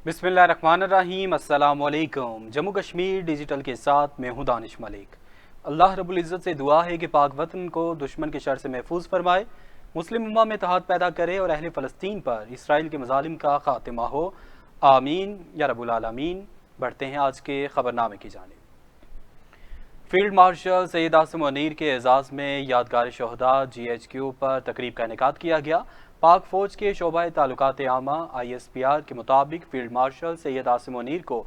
बिस्मिल्लाहिर्रहमानिर्रहीम। अस्सलाम वालेकुम। जम्मू कश्मीर डिजिटल के साथ मैं हूं दानिश मलिक। अल्लाह रब्बुल इज़्ज़त से दुआ है कि पाक वतन को दुश्मन के शर से महफूज फरमाए, मुस्लिम उम्मा में इत्तेहाद पैदा करे और अहले फ़लस्तीन पर इसराइल के मज़ालिम का खात्मा हो। आमीन या रब्बुल आलमीन। बढ़ते हैं आज के खबरनामे की जानिब। फील्ड मार्शल सैयद आसिम मुनीर के एजाज़ में यादगार शहदा GHQ पर तकरीब का इनेकाद किया गया। पाक फौज के शोबा ताल्लुकात आमा ISPR के मुताबिक फील्ड मार्शल सैयद आसिम मुनीर को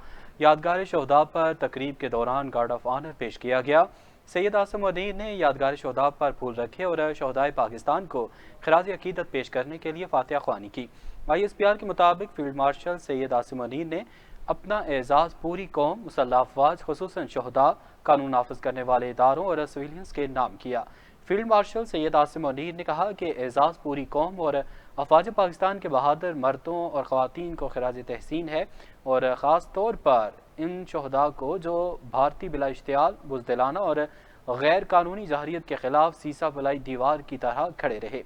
यादगार शहदा पर तकरीब के दौरान गार्ड ऑफ ऑनर पेश किया गया। सैयद आसिम मुनीर ने यादगार शहदा पर फूल रखे और शहदाए पाकिस्तान को खराज अकीदत पेश करने के लिए फातिहा ख्वानी की। ISPR के मुताबिक फील्ड मार्शल सैयद आसिम मुनीर ने अपना एजाज़ पूरी कौम, मुसल्लह अफवाज, खुसूसन शहदा, कानून नाफिज करने वाले इदारों और सिविलियंस के नाम किया। फील्ड मार्शल सैयद आसिम मुनीर ने कहा कि एजाज़ पूरी कौम और अफवाज पाकिस्तान के बहादुर मर्दों और ख़वातीन को खराज तहसीन है और ख़ास तौर पर इन शहदा को जो भारतीय बिला इश्तियाल, बुज़दिलाना और गैर कानूनी जहरीत के खिलाफ सीसा बलाई दीवार की तरह खड़े रहे।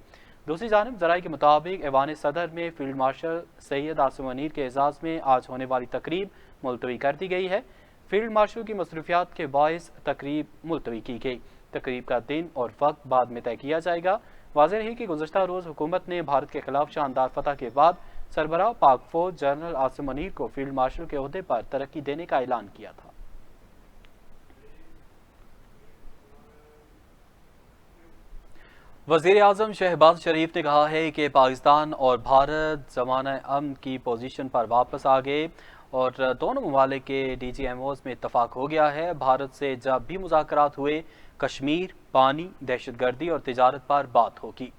दूसरी जानब ज़राए के मुताबिक ऐवान सदर में फील्ड मार्शल सैयद आसिम मुनीर के एजाज़ में आज होने वाली तकरीब मुलतवी कर दी गई है। फील्ड मार्शल की मसरूफियात के बायस तकरीब मुलतवी की गई। तकरीब का दिन और वक्त बाद में तय किया जाएगा। वाज़ेह है कि गुज़श्ता रोज़ हुकूमत ने भारत के खिलाफ शानदार फतह के बाद सरबराह पाक फौज जनरल आसिम मुनीर को फील्ड मार्शल के ओहदे पर तरक्की देने का ऐलान किया था। वज़ीर आज़म शहबाज शरीफ ने कहा है कि पाकिस्तान और भारत ज़माना अमन की पोजीशन पर वापस आ गए और दोनों ममालिक के DGMOs में इत्तफाक हो गया है। भारत से जब भी मुज़ाकरात हुए कश्मीर, पानी, दहशतगर्दी और तिजारत पर बात होगी।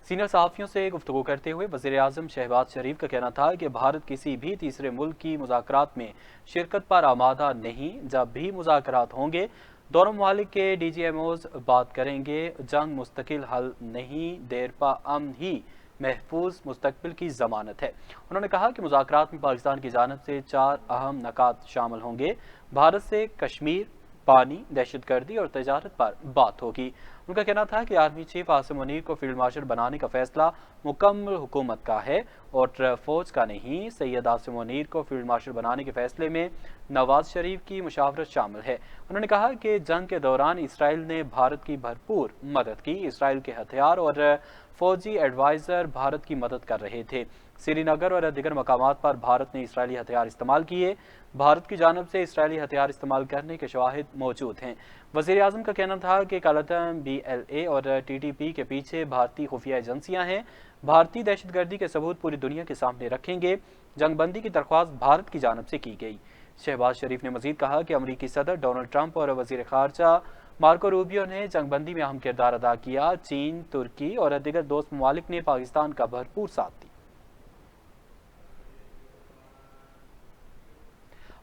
सीनियर सहाफ़ियों से गुफ्तगू करते हुए वज़ीर आज़म शहबाज शरीफ का कहना था कि भारत किसी भी तीसरे मुल्क की मुज़ाकरात में शिरकत पर आमादा नहीं। जब भी मुज़ाकरात होंगे दोनों ममालिक के DGMOs बात करेंगे। जंग मुस्तकिल हल नहीं, देरपा अमन ही महफूज मुस्तकबिल की ज़मानत है। उन्होंने कहा कि मुज़ाकरात में पाकिस्तान की जानिब से 4 अहम नकात शामिल होंगे। भारत से कश्मीर, पानी, दहशतगर्दी और तजारत पर बात होगी। उनका कहना था कि आर्मी चीफ आसिम मुनीर को फील्ड मार्शल बनाने का फैसला मुकम्मल हुकूमत का है और फौज का नहीं। सैयद आसिम मुनीर को फील्ड मार्शल बनाने के फैसले में नवाज शरीफ की मुशावरत शामिल है। उन्होंने कहा कि जंग के दौरान इसराइल ने भारत की भरपूर मदद की। इसराइल के हथियार और फौजी एडवाइज़र भारत की मदद कर रहे थे। श्रीनगर और दीगर मकामात पर भारत ने इसराइली हथियार इस्तेमाल किए। भारत की जानब से इसराइली हथियार इस्तेमाल करने के शवाहिद मौजूद हैं। वज़ीर आज़म का कहना था कि कालातम, BLA और TTP के पीछे भारतीय खुफिया एजेंसियां हैं। भारतीय दहशतगर्दी के सबूत पूरी दुनिया के सामने रखेंगे। जंगबंदी की दरख्वास्त भारत की जानब से की गई। शहबाज शरीफ ने मजीद कहा कि अमरीकी सदर डोनाल्ड ट्रंप और वज़ीर ख़ारजा मार्को रूबियो ने जंगबंदी में अहम किरदार अदा किया। चीन, तुर्की और दीगर दोस्त ममालिक ने पाकिस्तान का भरपूर साथ दिया।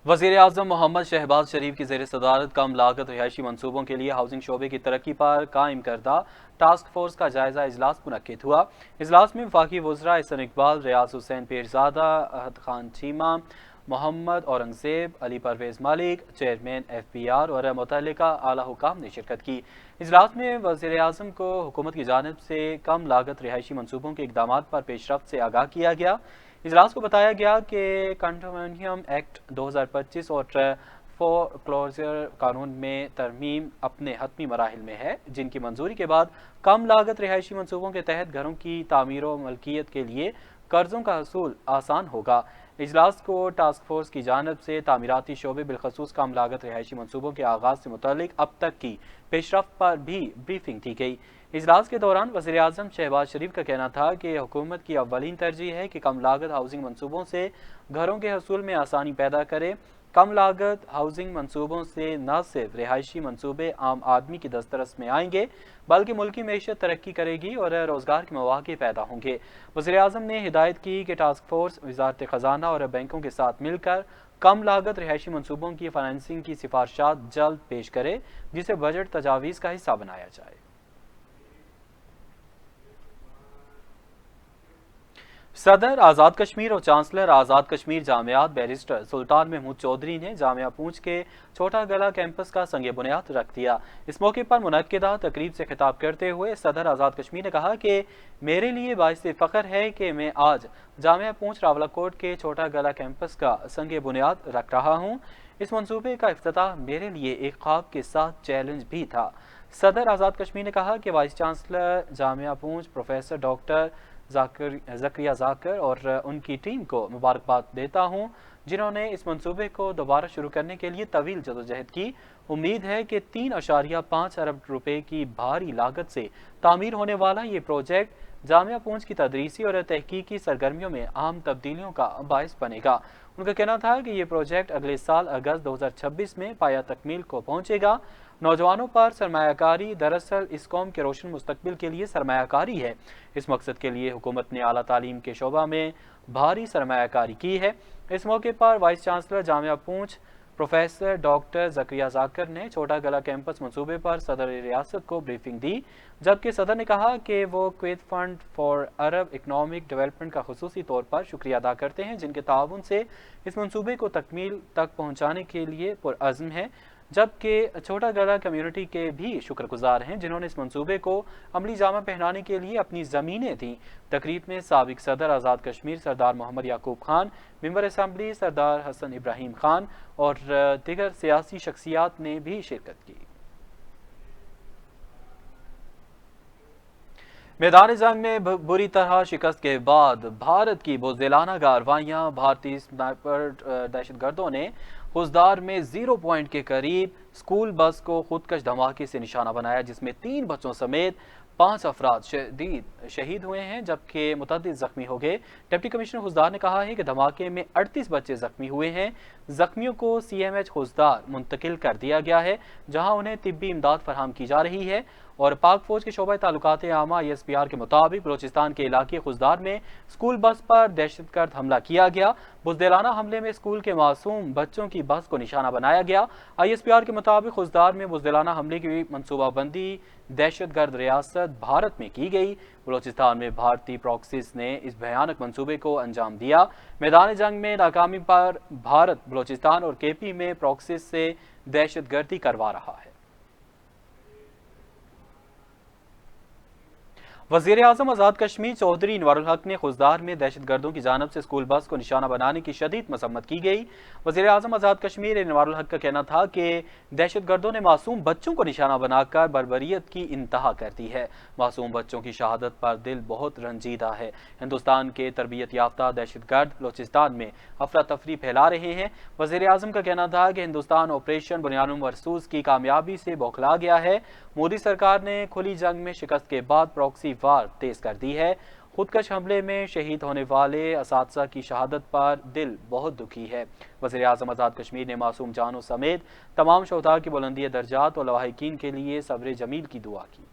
वज़ीर आज़म मोहम्मद शहबाज शरीफ की ज़ेर सदारत कम लागत रिहायशी मनसूबों के लिए हाउसिंग शोबे की तरक्की पर कायम करदा टास्क फोर्स का जायजा इजलास मुनक्किद हुआ। इजलास में वफाकी वज़रा एहसन इकबाल, रियाज हुसैन पीरज़ादा, अहद खान चीमा, मोहम्मद औरंगज़ेब, अली परवेज़ मलिक, चेयरमैन FPR और मुतल्लिका आला हुकाम ने शिरकत की। इजलास में वज़ीर आज़म को हुकूमत की जानिब से कम लागत रिहायशी मनसूबों के इक़दामात पर पेशरफ्त से आगाह किया गया। इजलास को बताया गया कि कंडोमिनियम एक्ट 2025 और फोरक्लोजर कानून में तरमीम अपने हतमी मराहिल में है, जिनकी मंजूरी के बाद कम लागत रिहायशी मनसूबों के तहत घरों की तामीर व मलकियत के लिए कर्जों का हसूल आसान होगा। इजलास को टास्क फोर्स की जानब से तामीराती शोबे बिलखसूस कम लागत रिहायशी मनसूबों के आगाज़ से मुतालिक अब तक की पेशरफ्त पर भी ब्रीफिंग दी गई। इजलास के दौरान वज़ीर आज़म शहबाज शरीफ का कहना था कि हुकूमत की अव्वलीन तरजीह है कि कम लागत हाउसिंग मनसूबों से घरों के हसूल में आसानी पैदा करे। कम लागत हाउसिंग मनसूबों से न सिर्फ रिहायशी मनसूबे आम आदमी की दस्तरस में आएंगे बल्कि मुल्की मैशत तरक्की करेगी और रोज़गार के मौके पैदा होंगे। वज़ीर आज़म ने हिदायत की कि टास्क फोर्स वज़ारत ख़जाना और बैंकों के साथ मिलकर कम लागत रिहायशी मनसूबों की फाइनेंसिंग की सिफारिशात जल्द पेश करे, जिसे बजट तजावीज़ का हिस्सा बनाया जाए। सदर आज़ाद कश्मीर और चांसलर आज़ाद कश्मीर जामियात बैरिस्टर सुल्तान महमूद चौधरी ने जामिया पूंछ के छोटा गला कैंपस का संग बुनियाद रख दिया। इस मौके पर मुनक्किदा तकरीब से खिताब करते हुए सदर आज़ाद कश्मीर ने कहा कि मेरे लिए बाइस फ़ख्र है कि मैं आज जामिया पूंछ रावलाकोट के छोटा गला कैंपस का संग बुनियाद रख रहा हूँ। इस मंसूबे का इफ्तिताह मेरे लिए एक ख्वाब के साथ चैलेंज भी था। सदर आज़ाद कश्मीर ने कहा कि वाइस चांसलर जामिया पूंछ प्रोफेसर डॉक्टर ज़करिया ज़ाकर और उनकी टीम को मुबारकबाद देता हूँ, जिन्होंने इस मंसूबे को दोबारा शुरू करने के लिए तवील जदोजहद की। उम्मीद है कि 3.5 अरब रुपए की भारी लागत से तामीर होने वाला ये प्रोजेक्ट जामिया पूंछ की तदरीसी और तहकीकी सरगर्मियों में अहम तब्दीलियों का बायस बनेगा। उनका कहना था कि ये प्रोजेक्ट अगले साल अगस्त 2026 में पाया तकमील को पहुँचेगा। नौजवानों पर सरमायाकारी दरअसल इस कौम के रोशन मुस्तकबिल के लिए सरमायाकारी है। इस मकसद के लिए हुकूमत ने आला तालीम के शोबा में भारी सरमायाकारी की है। इस मौके पर वाइस चांसलर जामिया पूंछ प्रोफेसर डॉक्टर ज़करिया ज़ाकर ने छोटा गला कैंपस मंसूबे पर सदर रियासत को ब्रीफिंग दी, जबकि सदर ने कहा कि वो Kuwait fund for Arab economic development का खुसूसी तौर पर शुक्रिया अदा करते हैं, जिनके ताउन से इस मंसूबे को तकमील तक पहुँचाने के लिए पुरअज़्म है। जबकि छोटा गला कम्युनिटी के भी शुक्रगुजार हैं, जिन्होंने इस मंसूबे को अमली जामा पहनाने के लिए अपनी ज़मीनें दी। तकरीब में साबिक सदर आज़ाद कश्मीर सरदार मोहम्मद याकूब खान, मेंबर असम्बली सरदार हसन इब्राहिम खान और दीगर सियासी शख्सियात ने भी शिरकत की। मैदान जंग में बुरी तरह शिकस्त के बाद भारत की बुज़दिलाना कार्रवाइयाँ भारतीय स्नाइपर दहशतगर्दों ने खुजदार में 0 पॉइंट के करीब स्कूल बस को खुदकश धमाके से निशाना बनाया, जिसमें 3 बच्चों समेत 5 अफराद शहीद हुए हैं, जबकि मुतअद्दिद जख्मी हो गए। डिप्टी कमिश्नर खुजदार ने कहा है कि धमाके में 38 बच्चे जख्मी हुए हैं। जख्मियों को CMH खुजदार मुंतकिल कर दिया गया है, जहां उन्हें तिब्बी इमदाद फराहम की जा रही है। और पाक फौज के शोबा ताल्लुकात आमा ISPR के मुताबिक बलोचिस्तान के इलाके खुजदार में स्कूल बस पर दहशतगर्द हमला किया गया। बुज़दिलाना हमले में स्कूल के मासूम बच्चों की बस को निशाना बनाया गया। ISPR के मुताबिक खुजदार में बुज़दिलाना हमले की मनसूबाबंदी दहशतगर्द रियासत भारत में की गई। बलोचिस्तान में भारतीय प्रॉक्सीज ने इस भयानक मंसूबे को अंजाम दिया। मैदान जंग में नाकामी पर भारत बलोचिस्तान और KP में प्रॉक्सीज से दहशतगर्दी करवा रहा है। वज़ीर-ए-आज़म आज़ाद कश्मीर चौधरी इनवारुल हक ने खुजदार में दहशतगर्दों की जानब से स्कूल बस को निशाना बनाने की शदीद मसम्मत की गई। वज़ीर-ए-आज़म आज़ाद कश्मीर इनवारुल हक का कहना था कि दहशतगर्दों ने मासूम बच्चों को निशाना बनाकर बर्बरियत की इंतहा कर दी है। मासूम बच्चों की शहादत पर दिल बहुत रंजीदा है। हिंदुस्तान के तरबियत याफ्ता दहशतगर्द बलोचिस्तान में अफरा तफरी फैला रहे हैं। वज़ीर-ए-आज़म का कहना था कि हिंदुस्तान ऑपरेशन बुनियानुल मरसूस की कामयाबी से बौखला गया है। मोदी सरकार ने खुली जंग में शिकस्त के बाद प्रॉक्सी वार तेज कर दी है। खुदकश हमले में शहीद होने वाले असातिज़ा की शहादत पर दिल बहुत दुखी है। वज़ीर-ए-आज़म आज़ाद कश्मीर ने मासूम जानों समेत तमाम शोहदा की बुलंदी दर्जात और लवाहिकीन के लिए सब्र जमील की दुआ की।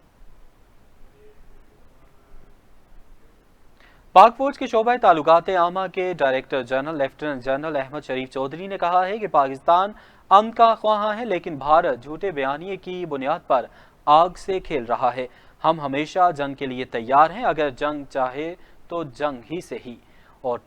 पाक फौज के शोबा ताल्लुकात आमा के director general lieutenant general Ahmed Sharif Chaudhry ने कहा है कि पाकिस्तान अमन का ख्वाह है, लेकिन भारत झूठे बयानिए की बुनियाद पर आग से खेल रहा है। हम हमेशा जंग के लिए तैयार हैं, अगर जंग चाहे तो जंग ही से ही। और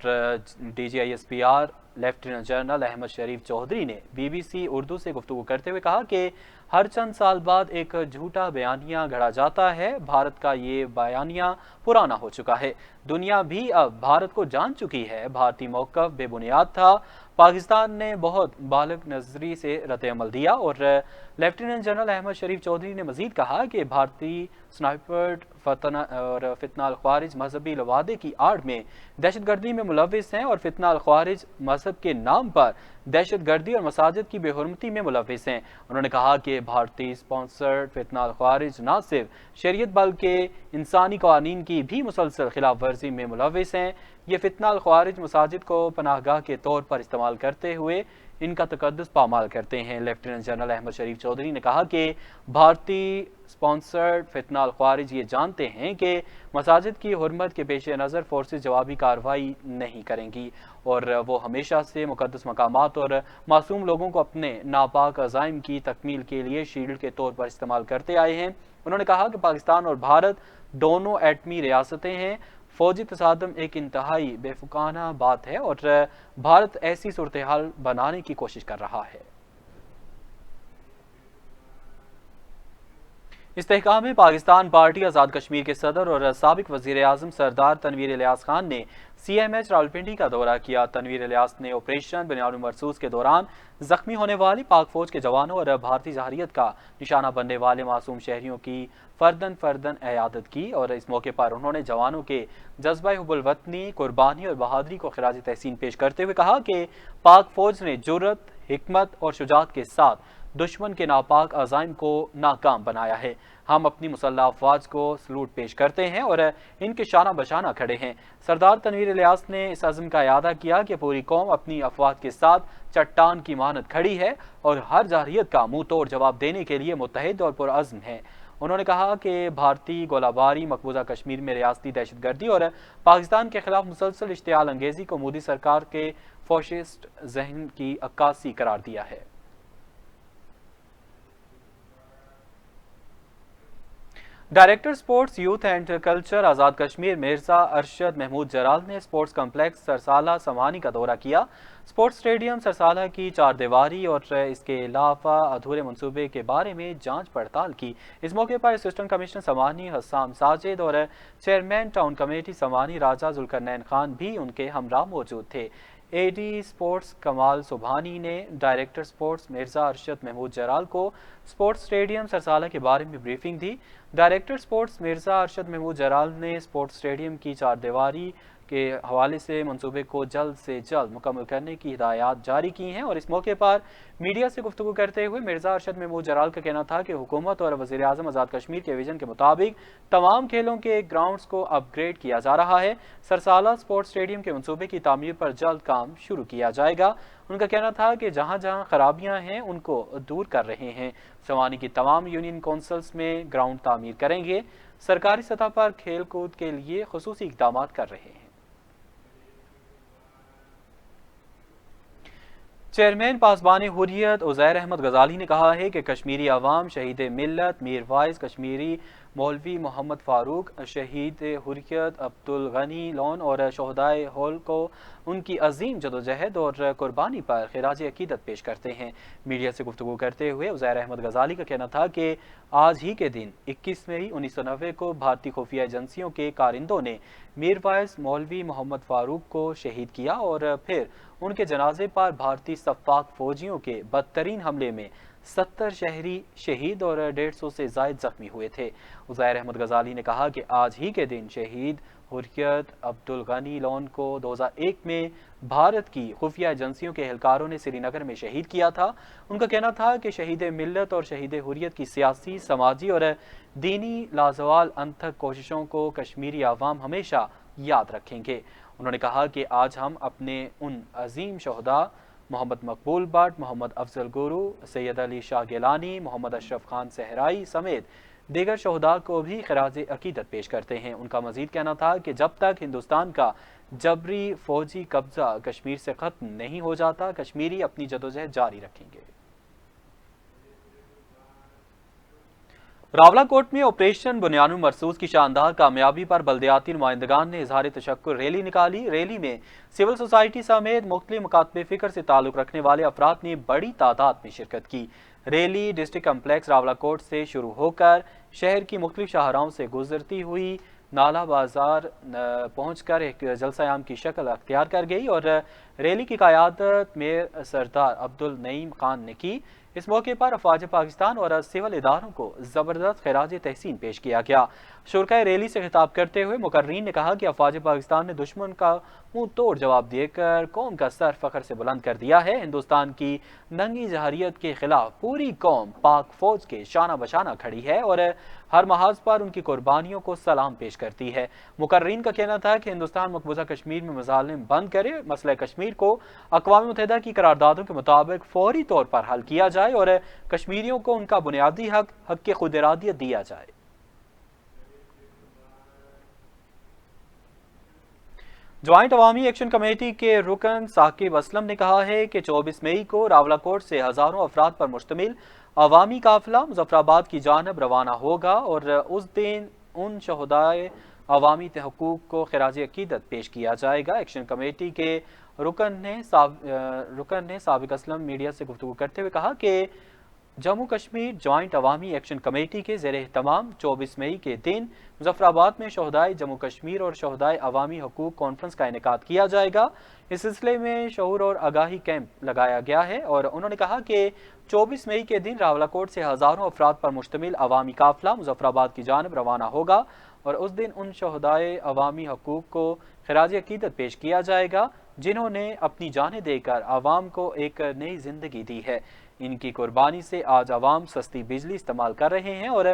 DG ISPR lieutenant general Ahmed Sharif Chaudhry ने BBC उर्दू से गुफ्तगू करते हुए कहा कि हर चंद साल बाद एक झूठा बयानिया गढ़ा जाता है। भारत का ये बयानिया पुराना हो चुका है। दुनिया भी अब भारत को जान चुकी है। भारतीय मौक़िफ़ बेबुनियाद था। पाकिस्तान ने बहुत बालिग नजरी से रद्द-ए-अमल दिया। और लेफ्टिनेंट जनरल अहमद शरीफ चौधरी ने मजीद कहा कि भारतीय स्नाइपर फितना अल-ख्वारिज मजहबी लवादे की आड़ में दहशतगर्दी में मुलविस हैं और फितना अल-ख्वारिज मजहब के नाम पर दहशतगर्दी और मसाजिद की बेहुरमती में मुलविस हैं। उन्होंने कहा कि भारतीय स्पॉन्सर्ड फितना अल-ख्वारिज न सिर्फ शरीयत बल्कि इंसानी कानून की भी मुसलसल खिलाफ वर्जी में मुलविस हैं। ये फितना अल-ख्वारिज मसाजिद को पनाहगाह के तौर पर इस्तेमाल करते हुए इनका तकद्दुस पामाल करते हैं। लेफ्टिनेंट जनरल अहमद शरीफ चौधरी ने कहा कि भारतीय स्पॉन्सर्ड फितना अल-ख्वारिज ये जानते हैं कि मसाजिद की हुर्मत के पेश नज़र फोर्सेस जवाबी कार्रवाई नहीं करेंगी और वो हमेशा से मुकद्दस मकामात और मासूम लोगों को अपने नापाक अज़ाइम की तकमील के लिए शील्ड के तौर पर इस्तेमाल करते आए हैं। उन्होंने कहा कि पाकिस्तान और भारत दोनों एटमी रियासतें हैं। फौजी तसादम एक इंतहाई बेफुकाना बात है और भारत ऐसी सूरत-ए-हाल बनाने की कोशिश कर रहा है। इस्तेहकाम पाकिस्तान पार्टी आज़ाद कश्मीर के सदर और साबिक वज़ीर आज़म सरदार तनवीर इलियास खान ने CMH रावलपिंडी का दौरा किया। तनवीर इलियास ने ऑपरेशन बुनियाद मरसूस के दौरान जख्मी होने वाली पाक फौज के जवानों और भारतीय जहरियत का निशाना बनने वाले मासूम शहरियों की फर्दन इयादत की और इस मौके पर उन्होंने जवानों के जज्बा हुब्बुल वतनी, कुर्बानी और बहादुरी को खिराज तहसीन पेश करते हुए कहा कि पाक फौज ने जुर्रत, हिकमत और शुजात के साथ दुश्मन के नापाक अज़ाइम को नाकाम बनाया है। हम अपनी मुसल्लह अफवाज को सलूट पेश करते हैं और इनके शाना बशाना खड़े हैं। सरदार तनवीर इलियास ने इस अज़्म का इयादा किया कि पूरी कौम अपनी अफवाज के साथ चट्टान की मानद खड़ी है और हर जारहियत का मुंह तोड़ जवाब देने के लिए मुत्तहिद और पुरअज़्म है। उन्होंने कहा कि भारतीय गोलाबारी, मकबूजा कश्मीर में रियासती दहशतगर्दी और पाकिस्तान के खिलाफ मुसलसल इश्तियाल अंगेजी को मोदी सरकार के फौशिस्ट जहन की अक्कासी करार दिया है। Director sports, youth and culture Azad Kashmir Mirza Arshad Mahmood Jalal ने स्पोर्ट्स कम्प्लेक्स सरसाला समानी का दौरा किया। स्पोर्ट्स स्टेडियम सरसाला की चार दीवारी और इसके अलावा अधूरे मंसूबे के बारे में जांच पड़ताल की। इस मौके पर असिस्टेंट कमिश्नर समानी हसाम साजिद और चेयरमैन टाउन कमेटी समानी राजा जुल्करनैन खान भी उनके हमरा मौजूद थे। AD स्पोर्ट्स कमाल सुबहानी ने डायरेक्टर स्पोर्ट्स मिर्जा अरशद महमूद जलाल को स्पोर्ट्स स्टेडियम सरसाला के बारे में ब्रीफिंग दी। डायरेक्टर स्पोर्ट्स मिर्जा अरशद महमूद जलाल ने स्पोर्ट्स स्टेडियम की चार दीवारी के हवाले से मंसूबे को जल्द से जल्द मुकम्मल करने की हिदायत जारी की हैं और इस मौके पर मीडिया से गुफ्तगू करते हुए मिर्जा अरशद महमूद जलाल का कहना था कि हुकूमत और वज़ीर आज़म आज़ाद कश्मीर के विजन के मुताबिक तमाम खेलों के ग्राउंड्स को अपग्रेड किया जा रहा है। सरसाला स्पोर्ट्स स्टेडियम के मंसूबे की तामीर पर जल्द काम शुरू किया जाएगा। उनका कहना था कि जहाँ जहाँ खराबियाँ हैं उनको दूर कर रहे हैं। समानी की तमाम यूनियन काउंसिल्स में ग्राउंड तामीर करेंगे। सरकारी सतह पर खेल कूद के लिए खुसूसी इक़दामात कर रहे हैं। चेयरमैन पासबान हुर्रियत उज़ैर अहमद गजाली ने कहा है कि कश्मीरी अवाम शहीद मिल्लत मीर वाइस कश्मीरी मौलवी मोहम्मद फारूक, शहीद हुर्रियत अब्दुल गनी लोन और शहदाए होल को उनकी अजीम जदोजहद और कुर्बानी पर खिराज अकीदत पेश करते हैं। मीडिया से गुफ्तगू करते हुए उज़ैर अहमद गजाली का कहना था कि आज ही के दिन 21 मई 1990 को भारतीय खुफिया एजेंसियों के कारिंदों ने मीर वाइस मौलवी मोहम्मद फारूक को शहीद किया और फिर उनके जनाजे पर भारतीय सफ़ाक फौजियों के बदतरीन हमले में 70 शहरी शहीद और 150 से ज़ायद जख्मी हुए थे। उज़ैर अहमद गजाली ने कहा कि आज ही के दिन शहीद हुर्रियत अब्दुल गनी लोन को 2001 में भारत की खुफिया एजेंसियों के एहलकारों ने श्रीनगर में शहीद किया था। उनका कहना था कि शहीद मिल्लत और शहीद हुर्रियत की सियासी, समाजी और दीनी लाजवाल अनथक कोशिशों को कश्मीरी आवाम हमेशा याद रखेंगे। उन्होंने कहा कि आज हम अपने उन अजीम शहदा मोहम्मद मकबूल भट्ट, मोहम्मद अफजल गुरु, सैयद अली शाह गिलानी, मोहम्मद अशरफ खान सहराई समेत दीगर शहदा को भी खिराज अकीदत पेश करते हैं। उनका मजीद कहना था कि जब तक हिंदुस्तान का जबरी फौजी कब्जा कश्मीर से ख़त्म नहीं हो जाता, कश्मीरी अपनी जदोजहद जारी रखेंगे। रावलाकोट में ऑपरेशन बुनियाद मरसूस की शानदार कामयाबी पर बल्दियाती नुमाइंदगान ने इजहार तशक्कुर रैली निकाली। रैली में सिविल सोसाइटी समेत मुख्तलिफ मकातब फ़िक्र से ताल्लुक़ रखने वाले अफराद ने बड़ी तादाद में शिरकत की। रैली डिस्ट्रिक्ट कम्प्लेक्स रावलाकोट से शुरू होकर शहर की मुख्तलिफ शाहराओं से गुजरती हुई नाला बाजार पहुंचकर एक जलसायाम की शक्ल अख्तियार कर गई और रैली की क़यादत मेयर सरदार अब्दुल नईम खान ने की। इस मौके पर अफवाज पाकिस्तान और सिविल इदारों को ज़बरदस्त खिराज तहसीन पेश किया गया। शुरकाए रैली से खिताब करते हुए मुकर्रीन ने कहा कि अफवाज पाकिस्तान ने दुश्मन का मुंह तोड़ जवाब देकर कौम का सर फख्र से बुलंद कर दिया है। हिंदुस्तान की नंगी जहरियत के खिलाफ पूरी कौम पाक फौज के शाना बशाना खड़ी है और हर महाज पर उनकी कुर्बानियों को सलाम पेश करती है। मुकर्रीन का कहना था कि हिंदुस्तान मकबूजा कश्मीर में मजालिम बंद करे, मसला कश्मीर को अक़वाम मुत्तहिदा की करारदादों के मुताबिक फौरी तौर पर हल किया जाए और कश्मीरियों को उनका बुनियादी हक खुद इरादियत दिया जाए। ज्वाइंट अवामी एक्शन कमेटी के रुकन साकिब असलम ने कहा है कि 24 मई को रावलाकोट से हजारों अफराद पर मुश्तमिल अवामी काफिला मुजफ्फराबाद की जानब रवाना होगा और उस दिन उन शहदाए عوامی حقوق کو خراج عقیدت پیش کیا جائے گا۔ ایکشن کمیٹی کے رکن نے سابق اسلم میڈیا سے گفتگو کرتے ہوئے کہا کہ جموں کشمیر جوائنٹ عوامی ایکشن کمیٹی کے زیر اہتمام 24 مئی کے دن مظفر آباد میں شہدائے جموں کشمیر اور شہدائے عوامی حقوق کانفرنس کا انعقاد کیا جائے گا۔ اس سلسلے میں شعور اور آگاہی کیمپ لگایا گیا ہے اور انہوں نے کہا کہ 24 مئی کے دن راولاکوٹ سے ہزاروں افراد پر مشتمل عوامی قافلہ مظفر آباد کی جانب روانہ ہوگا اور اس دن ان شہدائے عوامی حقوق کو خراج عقیدت پیش کیا جائے گا جنہوں نے اپنی جانیں دے کر عوام کو ایک نئی زندگی دی ہے۔ ان کی قربانی سے آج عوام سستی بجلی استعمال کر رہے ہیں اور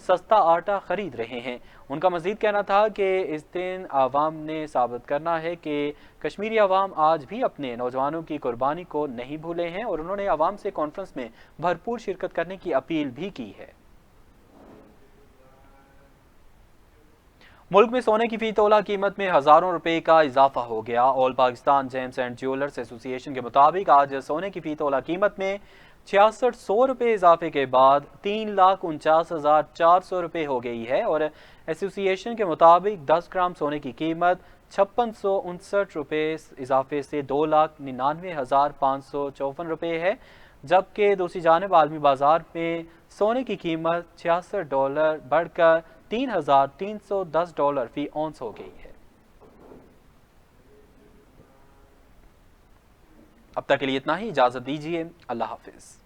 سستا آٹا خرید رہے ہیں۔ ان کا مزید کہنا تھا کہ اس دن عوام نے ثابت کرنا ہے کہ کشمیری عوام آج بھی اپنے نوجوانوں کی قربانی کو نہیں بھولے ہیں اور انہوں نے عوام سے کانفرنس میں بھرپور شرکت کرنے کی اپیل بھی کی ہے۔ ملک میں سونے کی فی تولہ قیمت میں ہزاروں روپے کا اضافہ ہو گیا۔ آل پاکستان جیمز اینڈ جیولرز ایسوسی ایشن کے مطابق آج سونے کی فی تولہ قیمت میں 6600 روپے اضافے کے بعد 3,49,400 روپے ہو گئی ہے اور ایسوسی ایشن کے مطابق 10 گرام سونے کی قیمت 5659 روپے اضافے سے 2,99,554 روپے ہے، جبکہ دوسری جانب عالمی بازار میں سونے کی قیمت $66 بڑھ کر $3,310 فی اونس ہو گئی ہے۔ اب تک کے لیے اتنا ہی، اجازت دیجیے، اللہ حافظ۔